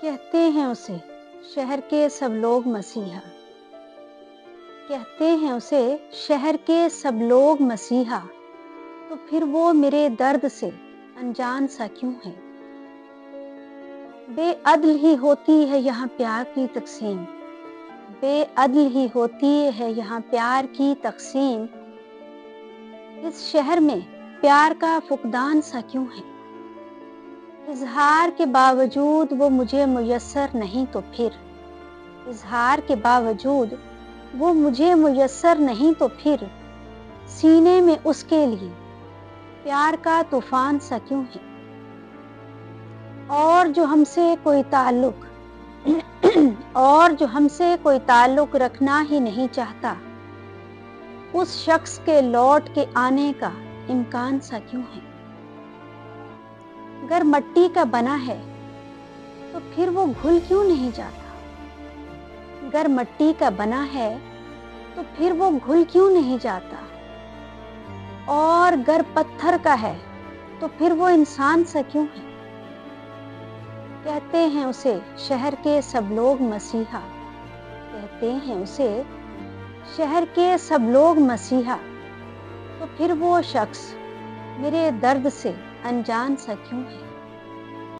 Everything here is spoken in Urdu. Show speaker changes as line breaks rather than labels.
کہتے ہیں اسے شہر کے سب لوگ مسیحا، کہتے ہیں اسے شہر کے سب لوگ مسیحا، تو پھر وہ میرے درد سے انجان سا کیوں ہے؟ بے عدل ہی ہوتی ہے یہاں پیار کی تقسیم، بے عدل ہی ہوتی ہے یہاں پیار کی تقسیم، اس شہر میں پیار کا فقدان سا کیوں ہے؟ اظہار کے باوجود وہ مجھے میسر نہیں تو پھر، اظہار کے باوجود وہ مجھے میسر نہیں تو پھر سینے میں اس کے لیے پیار کا طوفان سا کیوں ہے؟ اور جو ہم سے کوئی تعلق رکھنا ہی نہیں چاہتا، اس شخص کے لوٹ کے آنے کا امکان سا کیوں ہے؟ گر مٹی کا بنا ہے تو پھر وہ گھل کیوں نہیں جاتا؟ گر مٹی کا بنا ہے تو پھر وہ گھل کیوں نہیں جاتا؟ اور گر پتھر کا ہے تو پھر وہ انسان سا کیوں ہے؟ کہتے ہیں اسے شہر کے سب لوگ مسیحا، کہتے ہیں اسے شہر کے سب لوگ مسیحا، تو پھر وہ شخص میرے درد سے انجان سا کیوں ہے؟